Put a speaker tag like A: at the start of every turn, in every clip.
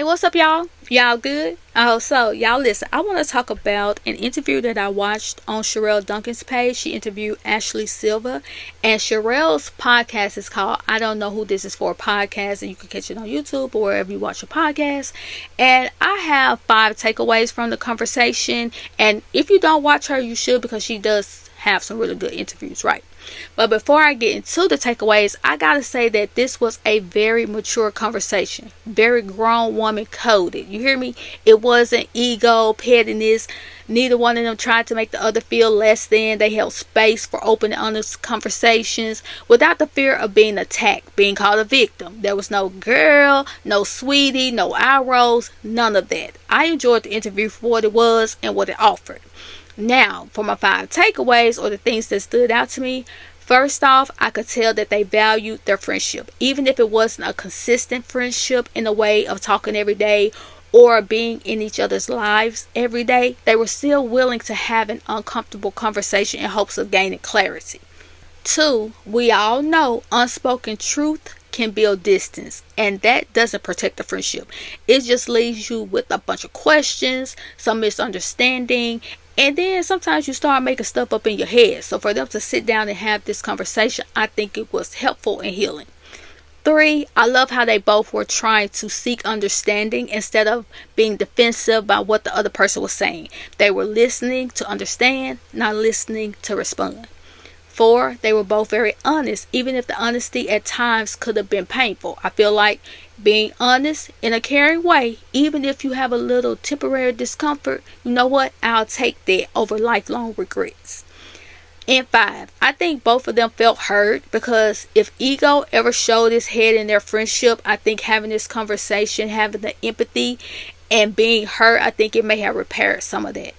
A: Hey, what's up, y'all? Y'all good? Oh, so y'all listen. I want to talk about an interview that I watched on Sherrell Duncan's page. She interviewed Ashley Silva, and Sherrell's podcast is called "I Don't Know Who This Is For" podcast, and you can catch it on YouTube or wherever you watch your podcast. And I have 5 takeaways from the conversation. And if you don't watch her, you should, because she does have some really good interviews, right? But before I get into the takeaways, I gotta say that this was a very mature conversation, very grown woman coded. You hear me? It wasn't ego, pettiness. Neither one of them tried to make the other feel less than. They held space for open and honest conversations without the fear of being attacked, being called a victim. There was no girl, no sweetie, no eye rolls, none of that. I enjoyed the interview for what it was and what it offered. Now, for my 5 takeaways, or the things that stood out to me. First off, I could tell that they valued their friendship. Even if it wasn't a consistent friendship in the way of talking every day or being in each other's lives every day, they were still willing to have an uncomfortable conversation in hopes of gaining clarity. 2, we all know unspoken truth can build distance, and that doesn't protect the friendship. It just leaves you with a bunch of questions, some misunderstanding, and then sometimes you start making stuff up in your head. So for them to sit down and have this conversation, I think it was helpful and healing. 3, I love how they both were trying to seek understanding instead of being defensive about what the other person was saying. They were listening to understand, not listening to respond. 4, they were both very honest, even if the honesty at times could have been painful. I feel like being honest in a caring way, even if you have a little temporary discomfort, you know what? I'll take that over lifelong regrets. And 5, I think both of them felt hurt, because if ego ever showed its head in their friendship, I think having this conversation, having the empathy and being hurt, I think it may have repaired some of that.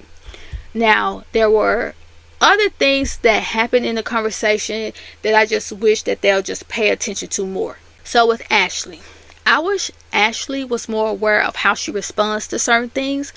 A: Now, there were other things that happened in the conversation that I just wish that they'll just pay attention to more. So with Ashley, I wish Ashley was more aware of how she responds to certain things.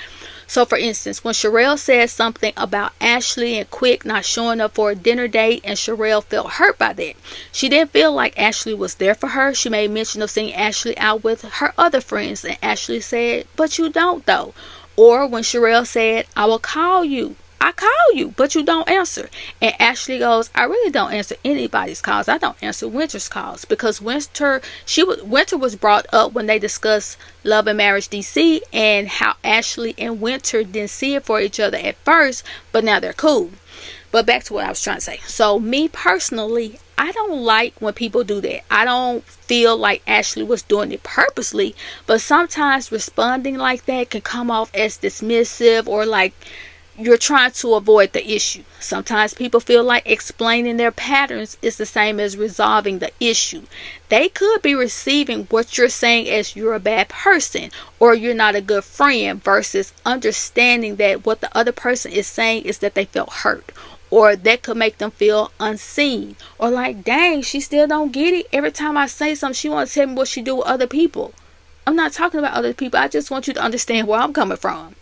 A: So for instance, when Sherrell said something about Ashley and Quick not showing up for a dinner date, and Sherrell felt hurt by that. She didn't feel like Ashley was there for her. She made mention of seeing Ashley out with her other friends, and Ashley said, "But you don't though." Or when Sherrell said, "I will call you. I call you, but you don't answer." And Ashley goes, "I really don't answer anybody's calls. I don't answer Winter's calls." Because Winter was brought up when they discussed Love and Marriage DC, and how Ashley and Winter didn't see it for each other at first, but now they're cool. But back to what I was trying to say. So me personally, I don't like when people do that. I don't feel like Ashley was doing it purposely, but sometimes responding like that can come off as dismissive, or like you're trying to avoid the issue. Sometimes people feel like explaining their patterns is the same as resolving the issue. They could be receiving what you're saying as you're a bad person, or you're not a good friend, versus understanding that what the other person is saying is that they felt hurt, or that could make them feel unseen, or like, dang, she still don't get it. Every time I say something, she wants to tell me what she do with other people. I'm not talking about other people. I just want you to understand where I'm coming from.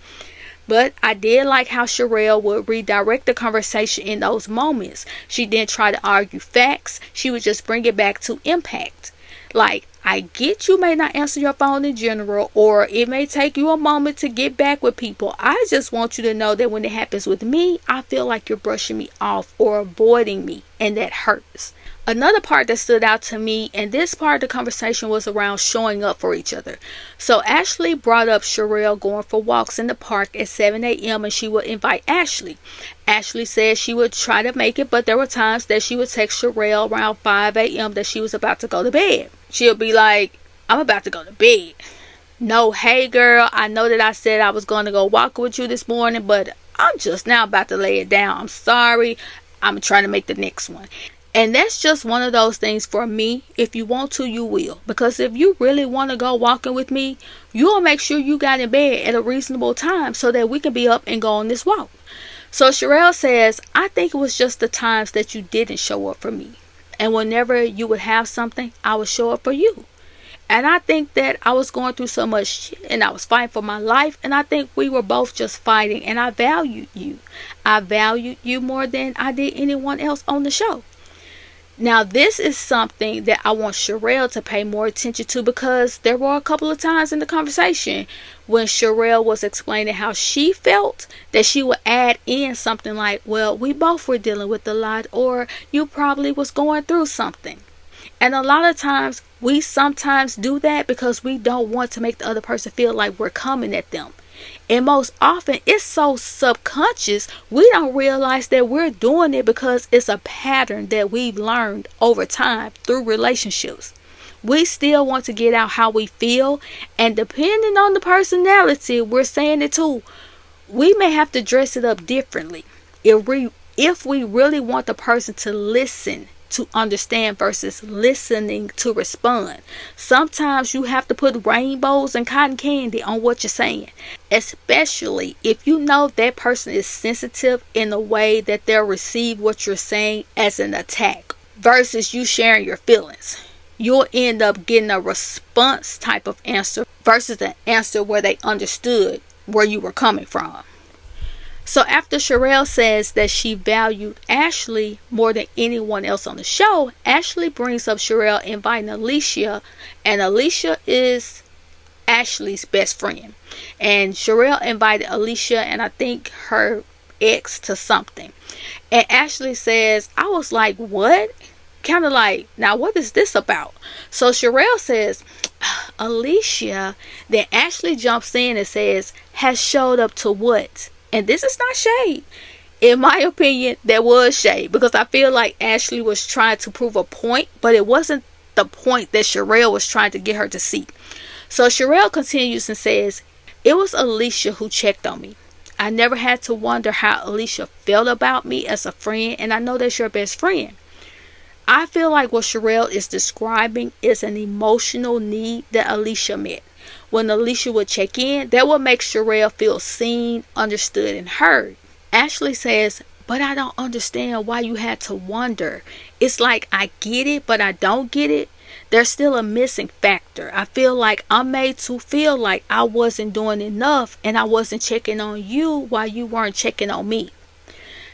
A: But I did like how Sherrell would redirect the conversation in those moments. She didn't try to argue facts. She would just bring it back to impact. Like, I get you may not answer your phone in general, or it may take you a moment to get back with people. I just want you to know that when it happens with me, I feel like you're brushing me off or avoiding me, and that hurts. Another part that stood out to me, and this part of the conversation, was around showing up for each other. So Ashley brought up Sherrell going for walks in the park at 7 a.m. and she would invite Ashley. Ashley said she would try to make it, but there were times that she would text Sherrell around 5 a.m. that she was about to go to bed. She'll be like, "I'm about to go to bed." No, "Hey girl, I know that I said I was going to go walk with you this morning, but I'm just now about to lay it down. I'm sorry. I'm trying to make the next one." And that's just one of those things for me. If you want to, you will. Because if you really want to go walking with me, you'll make sure you got in bed at a reasonable time so that we can be up and go on this walk. So Sherrell says, "I think it was just the times that you didn't show up for me. And whenever you would have something, I would show up for you. And I think that I was going through so much shit, and I was fighting for my life. And I think we were both just fighting. And I valued you. I valued you more than I did anyone else on the show." Now, this is something that I want Sherrell to pay more attention to, because there were a couple of times in the conversation when Sherrell was explaining how she felt that she would add in something like, well, we both were dealing with a lot, or you probably was going through something. And a lot of times we sometimes do that because we don't want to make the other person feel like we're coming at them. And most often it's so subconscious, we don't realize that we're doing it because it's a pattern that we've learned over time through relationships. We still want to get out how we feel, and depending on the personality we're saying it to, we may have to dress it up differently. If we really want the person to listen to understand versus listening to respond. Sometimes you have to put rainbows and cotton candy on what you're saying, especially if you know that person is sensitive in a way that they'll receive what you're saying as an attack versus you sharing your feelings. You'll end up getting a response type of answer versus an answer where they understood where you were coming from. So after Sherrell says that she valued Ashley more than anyone else on the show, Ashley brings up Sherrell inviting Alicia, and Alicia is Ashley's best friend. And Sherrell invited Alicia and I think her ex to something. And Ashley says, I was like, what? Kind of like, now what is this about? So Sherrell says, Alicia. Then Ashley jumps in and says, has showed up to what? And this is not shade. In my opinion, there was shade, because I feel like Ashley was trying to prove a point, but it wasn't the point that Sherrell was trying to get her to see. So Sherrell continues and says, it was Alicia who checked on me. I never had to wonder how Alicia felt about me as a friend, and I know that's your best friend. I feel like what Sherrell is describing is an emotional need that Alicia met. When Alicia would check in, that would make Sherrell feel seen, understood, and heard. Ashley says, but I don't understand why you had to wonder. It's like I get it, but I don't get it. There's still a missing factor. I feel like I'm made to feel like I wasn't doing enough and I wasn't checking on you while you weren't checking on me.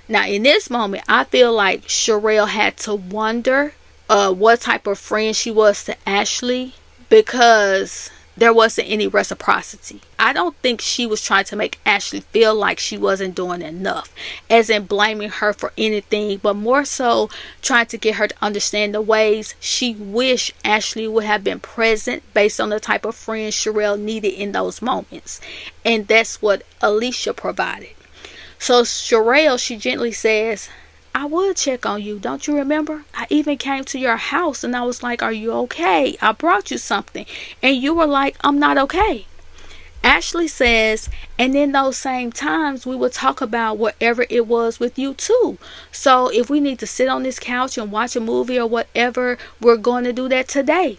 A: Now, in this moment, I feel like Sherrell had to wonder what type of friend she was to Ashley, because there wasn't any reciprocity. I don't think she was trying to make Ashley feel like she wasn't doing enough, as in blaming her for anything, but more so trying to get her to understand the ways she wished Ashley would have been present based on the type of friend Sherrell needed in those moments. And that's what Alicia provided. So Sherrell, she gently says, I would check on you. Don't you remember? I even came to your house and I was like, are you okay? I brought you something. And you were like, I'm not okay. Ashley says, and in those same times, we would talk about whatever it was with you too. So if we need to sit on this couch and watch a movie or whatever, we're going to do that today.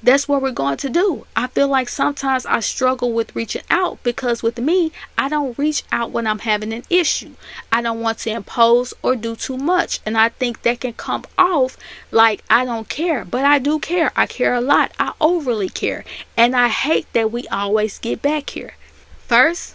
A: That's what we're going to do. I feel like sometimes I struggle with reaching out, because with me, I don't reach out when I'm having an issue. I don't want to impose or do too much. And I think that can come off like I don't care. But I do care. I care a lot. I overly care. And I hate that we always get back here. First,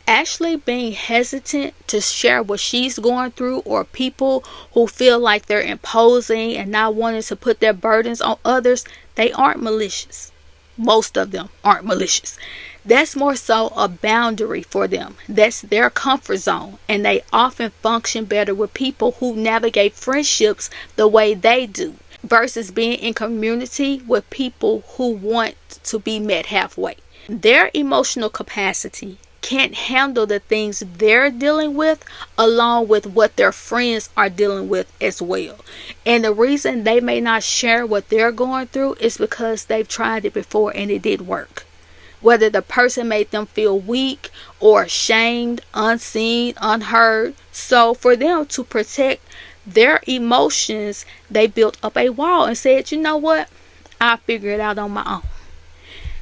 A: Ashley being hesitant to share what she's going through, or people who feel like they're imposing and not wanting to put their burdens on others, they aren't malicious. Most of them aren't malicious. That's more so a boundary for them. That's their comfort zone. And they often function better with people who navigate friendships the way they do, versus being in community with people who want to be met halfway. Their emotional capacity can't handle the things they're dealing with along with what their friends are dealing with as well. And the reason they may not share what they're going through is because they've tried it before and it did work. Whether the person made them feel weak or ashamed, unseen, unheard. So for them to protect their emotions, they built up a wall and said, you know what? I'll figure it out on my own.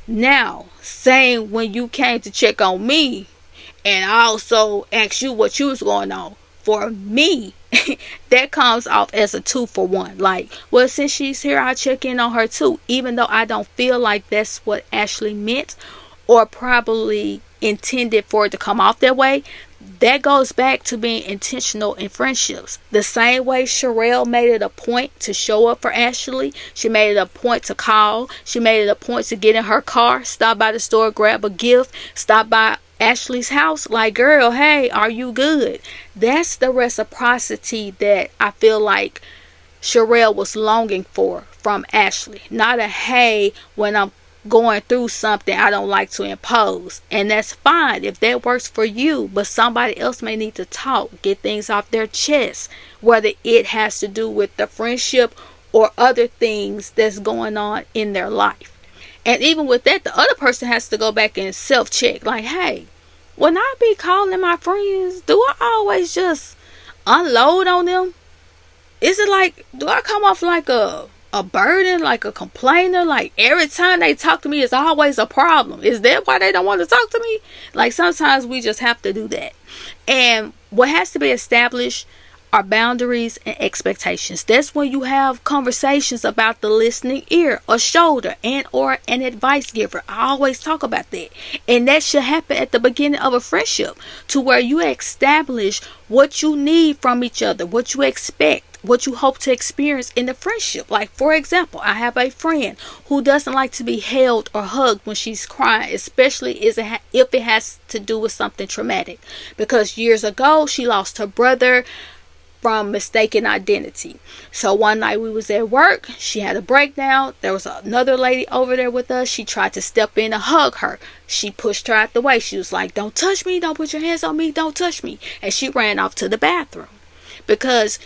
A: Now, saying when you came to check on me and I also asked you what you was going on, for me, that comes off as a 2-for-1. Like, well, since she's here, I'll check in on her too. Even though I don't feel like that's what Ashley meant or probably intended for it to come off that way, That goes back to being intentional in friendships. The same way Sherrell made it a point to show up for Ashley. She made it a point to call. She made it a point to get in her car, stop by the store, grab a gift, stop by Ashley's house. Like, girl, hey, are you good? That's the reciprocity that I feel like Sherrell was longing for from Ashley. Not a hey, when I'm going through something I don't like to impose. And that's fine if that works for you, but somebody else may need to talk, get things off their chest, whether it has to do with the friendship or other things that's going on in their life. And even with that, the other person has to go back and self-check. Like, hey, when I be calling my friends, do I always just unload on them? Is it like, do I come off like a burden, like a complainer? Like, every time they talk to me, it's always a problem. Is that why they don't want to talk to me? Like, sometimes we just have to do that. And what has to be established are boundaries and expectations. That's when you have conversations about the listening ear, a shoulder, and or an advice giver. I always talk about that. And that should happen at the beginning of a friendship, to where you establish what you need from each other, what you expect, what you hope to experience in the friendship. Like, for example, I have a friend who doesn't like to be held or hugged when she's crying, especially if it has to do with something traumatic. Because years ago, she lost her brother from mistaken identity. So one night we was at work, she had a breakdown. There was another lady over there with us. She tried to step in and hug her. She pushed her out the way. She was like, don't touch me, don't put your hands on me, don't touch me. And she ran off to the bathroom. Because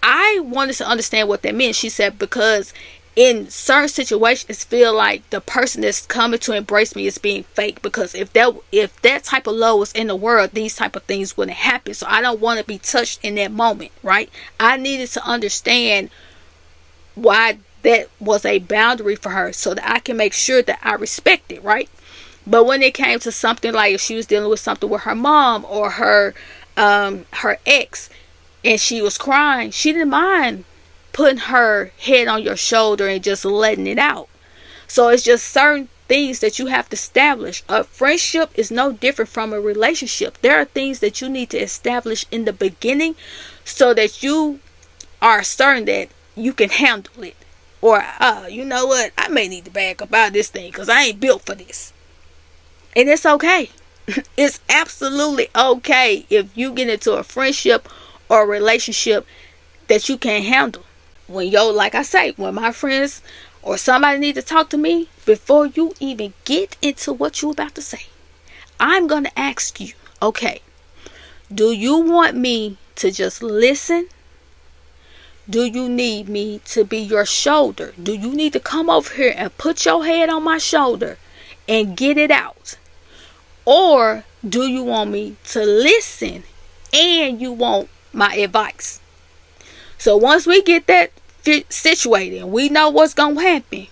A: I wanted to understand what that meant. She said, because in certain situations, feel like the person that's coming to embrace me is being fake. Because if that type of love was in the world, these type of things wouldn't happen. So I don't want to be touched in that moment, right? I needed to understand why that was a boundary for her, so that I can make sure that I respect it, right? But when it came to something like if she was dealing with something with her mom or her ex, and she was crying, she didn't mind putting her head on your shoulder and just letting it out. So it's just certain things that you have to establish. A friendship is no different from a relationship. There are things that you need to establish in the beginning so that you are certain that you can handle it. Or, you know what, I may need to back up out of this thing because I ain't built for this. And it's okay. It's absolutely okay if you get into a friendship or a relationship that you can't handle. Like I say, when my friends or somebody need to talk to me, before you even get into what you're about to say, I'm going to ask you, okay, do you want me to just listen? Do you need me to be your shoulder? Do you need to come over here and put your head on my shoulder and get it out? Or do you want me to listen and you want my advice? So once we get that situated and we know what's gonna happen,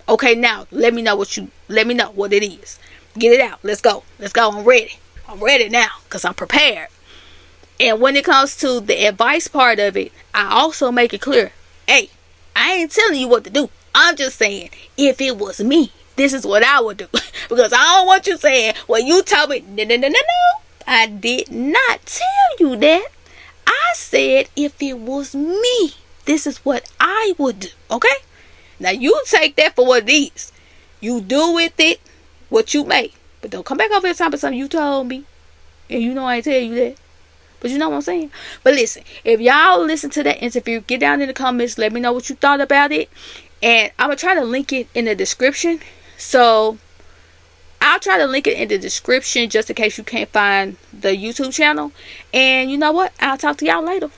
A: okay, now let me know what it is. Get it out. Let's go. I'm ready now because I'm prepared. And when it comes to the advice part of it, I also make it clear, hey, I ain't telling you what to do. I'm just saying, if it was me, this is what I would do. Because I don't want you saying, well, you told me, no. I did not tell you that. I said, if it was me, this is what I would do. Okay? Now, you take that for what it is. You do with it what you may. But don't come back over here talking about something you told me. And you know I ain't tell you that. But you know what I'm saying? But listen, if y'all listen to that interview, get down in the comments. Let me know what you thought about it. And I'm going to try to link it in the description. So, I'll try to link it in the description just in case you can't find the YouTube channel. And you know what? I'll talk to y'all later.